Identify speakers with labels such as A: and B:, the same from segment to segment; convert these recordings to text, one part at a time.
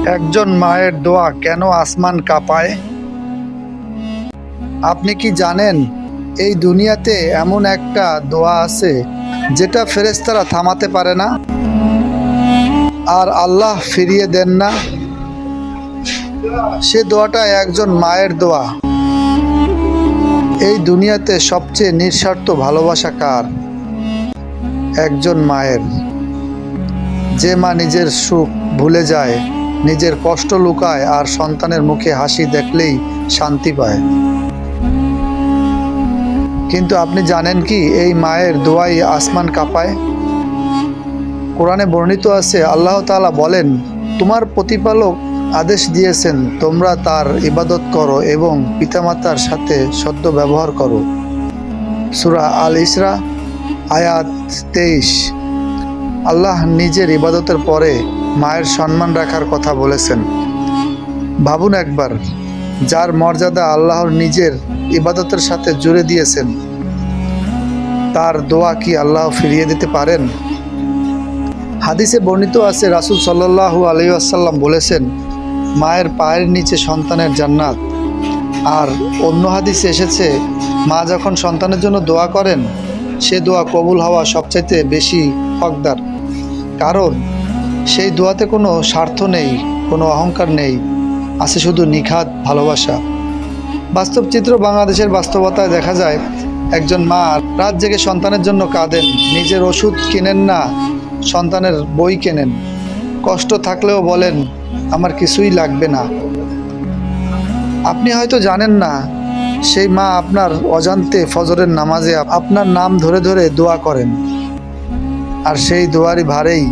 A: একজন মায়ের দোয়া কেন আসমান কাঁপায়? আপনি কি জানেন এই দুনিয়াতে এমন একটা দোয়া আছে যেটা ফেরেশতারা থামাতে পারে না আর আল্লাহ ফিরিয়ে দেন না? সে দোয়াটা একজন মায়ের দোয়া। এই দুনিয়াতে সবচেয়ে নিঃস্বার্থ ভালোবাসা কার? একজন মায়ের। যে মা নিজের সুখ ভুলে যায়, নিজের কষ্ট লুকায় আর সন্তানের মুখে হাসি দেখলেই শান্তি পায়। কিন্তু আপনি জানেন কি এই মায়ের দোয়াই আসমান কাঁপায়? কোরআনে বর্ণিত আছে, আল্লাহ তাআলা বলেন, তোমার প্রতিপালক আদেশ দিয়েছেন তোমরা তার ইবাদত করো এবং পিতামাতার সাথে সদ্য ব্যবহার করো। সূরা আল ইসরা আয়াত 23। আল্লাহ নিজের ইবাদতের পরে মায়ের সম্মান রাখার কথা বলেছেন। ভাবুন একবার, যার মর্যাদা আল্লাহর নিজের ইবাদতের সাথে জুড়ে দিয়েছেন, তার দোয়া কি আল্লাহ ফিরিয়ে দিতে পারেন? হাদিসে বর্ণিত আছে, রাসূল সাল্লাল্লাহু আলাইহি ওয়াসাল্লাম বলেছেন, মায়ের পায়ের নিচে সন্তানের জান্নাত। আর অন্য হাদিসে এসেছে, মা যখন সন্তানের জন্য দোয়া করেন, সে দোয়া কবুল হওয়া সবচাইতে বেশি হকদার। কারণ সেই দোয়াতে কোনো স্বার্থ নেই, কোনো অহংকার নেই, আছে শুধু নিখাত ভালোবাসা। বাস্তব চিত্র বাংলাদেশের বাস্তবতায় দেখা যায়, একজন মা রাত জেগে সন্তানের জন্য কাঁদেন, নিজের ওষুধ কেনেন না, সন্তানের বই কেনেন, কষ্ট থাকলেও বলেন আমার কিছুই লাগবে না। আপনি হয়তো জানেন না, সেই মা আপনার অজান্তে ফজরের নামাজে আপনার নাম ধরে ধরে দোয়া করেন, আর সেই দোয়ারই ভারেই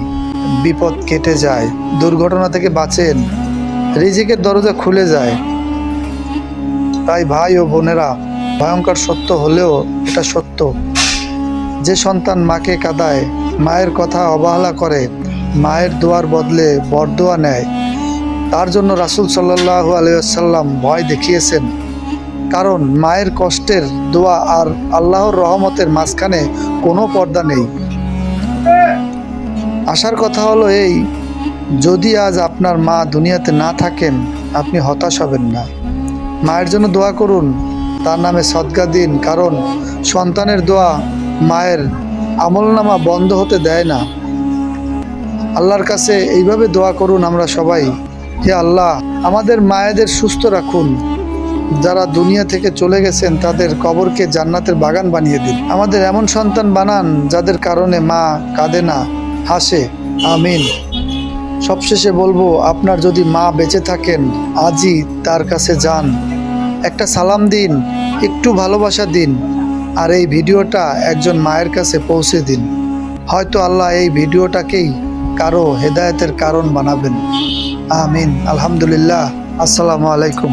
A: বিপদ কেটে যায়, দুর্ঘটনা থেকে বাঁচেন, রিজিকের দরজা খুলে যায়। তাই ভাই ও বোনেরা, ভয়ঙ্কর সত্য হলেও এটা সত্য, যে সন্তান মাকে কাঁদায়, মায়ের কথা অবহেলা করে, মায়ের দোয়ার বদলে বরদোয়া নেয়, তার জন্য রাসূল সাল্লাল্লাহু আলাইহি ওয়াসাল্লাম ভয় দেখিয়েছেন। কারণ মায়ের কষ্টের দোয়া আর আল্লাহর রহমতের মাঝখানে কোনো পর্দা নেই। আসার কথা হলো এই, যদি আজ আপনার মা দুনিয়াতে না থাকেন, আপনি হতাশ হবেন না। মায়ের জন্য দোয়া করুন, তার নামে সদকা দিন, কারণ সন্তানের দোয়া মায়ের আমলনামা বন্ধ হতে দেয় না। আল্লাহর কাছে এইভাবে দোয়া করুন আমরা সবাই, হে আল্লাহ, আমাদের মায়েদের সুস্থ রাখুন, যারা দুনিয়া থেকে চলে গেছেন তাদের কবরকে জান্নাতের বাগান বানিয়ে দিন। আমাদের এমন সন্তান বানান যাদের কারণে মা কাঁদে না, হাসে। আমিন। সবশেষে বলবো, আপনার যদি মা বেঁচে থাকেন, আজই তার কাছে যান, একটা সালাম দিন, একটু ভালোবাসা দিন, আর এই ভিডিওটা একজন মায়ের কাছে পৌঁছে দিন। হয়তো আল্লাহ এই ভিডিওটাকেই কারো হেদায়েতের কারণ বানাবেন। আমিন। আলহামদুলিল্লাহ। আসসালামু আলাইকুম।